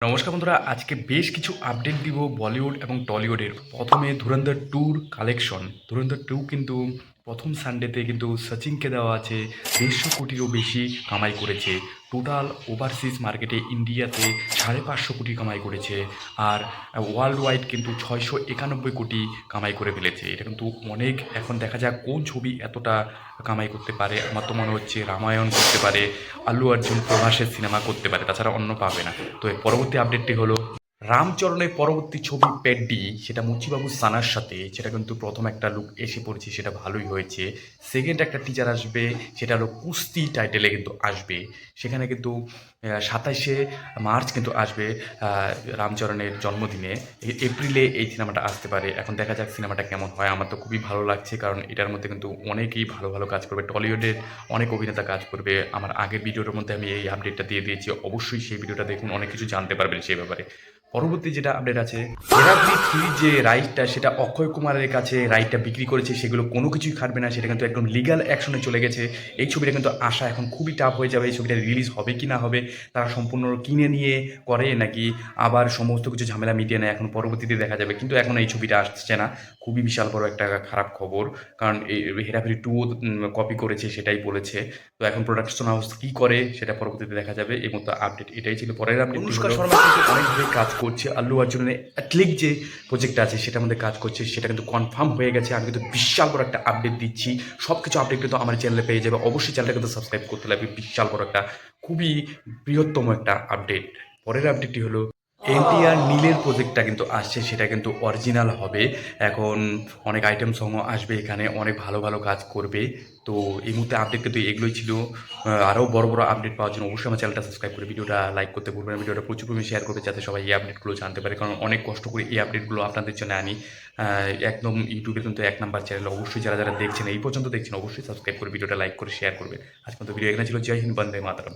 নমস্কার বন্ধুরা, আজকে বেশ কিছু আপডেট দিব বলিউড এবং টলিউডের। প্রথমে ধুরন্ধর টুর কালেকশন। ধুরন্ধর টু কিন্তু প্রথম সানডেতে কিন্তু সচিনকে দেওয়া আছে 150 কোটিরও বেশি কামাই করেছে। টোটাল ওভারসিজ মার্কেটে ইন্ডিয়াতে 550 কোটি কামাই করেছে। আর ওয়ার্ল্ড ওয়াইড কিন্তু 691 কোটি কামাই করে ফেলেছে। এটা কিন্তু অনেক। এখন দেখা যাক কোন ছবি এতটা কামাই করতে পারে। আমার তো মনে হচ্ছে রামায়ণ করতে পারে, আল্লু অর্জুন প্রভাসের সিনেমা করতে পারে, তাছাড়া অন্য পাবে না। তো এর পরবর্তী আপডেটটি হলো রামচরণের পরবর্তী ছবি পেড্ডি, সেটা মুচিবাবু সানার সাথে। সেটা কিন্তু প্রথম একটা লুক এসে পড়েছে, সেটা ভালোই হয়েছে। সেকেন্ড একটা টিজার আসবে, সেটা হলো কুস্তি টাইটেলে কিন্তু আসবে। সেখানে কিন্তু 27শে মার্চ কিন্তু আসবে রামচরণের জন্মদিনে। এপ্রিলে এই সিনেমাটা আসতে পারে। এখন দেখা যাক সিনেমাটা কেমন হয়। আমার তো খুবই ভালো লাগছে, কারণ এটার মধ্যে কিন্তু অনেকেই ভালো ভালো কাজ করবে। টলিউডের অনেক অভিনেতা কাজ করবে। আমার আগের ভিডিওর মধ্যে আমি এই আপডেটটা দিয়ে দিয়েছি, অবশ্যই সেই ভিডিওটা দেখুন, অনেক কিছু জানতে পারবেন সেই ব্যাপারে। পরবর্তী যেটা আপডেট আছে, হেরাফেরি 3 যে রাইটটা, সেটা অক্ষয় কুমারের কাছে রাইটটা বিক্রি করেছে। সেগুলো কোনো কিছুই খাটবে না, সেটা কিন্তু একদম লিগ্যাল অ্যাকশনে চলে গেছে। এই ছবিটা কিন্তু আসা এখন খুবই টাফ হয়ে যাবে। এই ছবিটা রিলিজ হবে কি না হবে, তারা সম্পূর্ণ কিনে নিয়ে করে নাকি আবার সমস্ত কিছু ঝামেলা মিটিয়ে নেয়, এখন পরবর্তীতে দেখা যাবে। কিন্তু এখন এই ছবিটা আসছে না, খুবই বিশাল বড় একটা খারাপ খবর। কারণ এই হেরাফেরি 2 কপি করেছে, সেটাই বলেছে। তো এখন প্রোডাকশন হাউস কী করে সেটা পরবর্তীতে দেখা যাবে। এই মতো আপডেট এটাই ছিল। পরের আপডেট অনুষ্কা শর্মা কিন্তু অনেকভাবে কাজ করছে। আল্লু অর্জুনের অ্যাথলিক যে প্রজেক্টটা আছে সেটার মধ্যে কাজ করছে, সেটা কিন্তু কনফার্ম হয়ে গেছে। আমি কিন্তু বিশাল বড় একটা আপডেট দিচ্ছি। সব কিছু আপডেট কিন্তু আমার চ্যানেলে পেয়ে যাবে। অবশ্যই চ্যানেলটা কিন্তু সাবস্ক্রাইব করতে লাগবে। বিশাল বড় একটা, খুবই বৃহত্তম একটা আপডেট। পরের আপডেটটি হলো এনটিআর নীলের প্রজেক্টটা কিন্তু আসছে, সেটা কিন্তু অরিজিনাল হবে। এখন অনেক আইটেম সংও আসবে এখানে, অনেক ভালো ভালো কাজ করবে। তো এই মুহূর্তে আপডেট কিন্তু এগুলোই ছিল। আরও বড় বড় আপডেট পাওয়ার জন্য অবশ্যই আমার চ্যানেলটা সাবস্ক্রাইব করে ভিডিওটা লাইক করতে ভুলবেন না। ভিডিওটা প্রচুর পরিমাণে শেয়ার করবে, যাতে সবাই এই আপডেটগুলো জানতে পারে, কারণ অনেক কষ্ট করে এই আপডেটগুলো আপনাদের জন্য আনি। একদম ইউটিউবে কিন্তু 1 নাম্বার চ্যানেল। অবশ্যই যারা যারা দেখছেন, এই পর্যন্ত দেখছেন, অবশ্যই সাবস্ক্রাইব করে ভিডিওটা লাইক করে শেয়ার করবে। আজ পর্যন্ত ভিডিও এখানে ছিল। জয় হিন্দ, বন্দে মাতরম।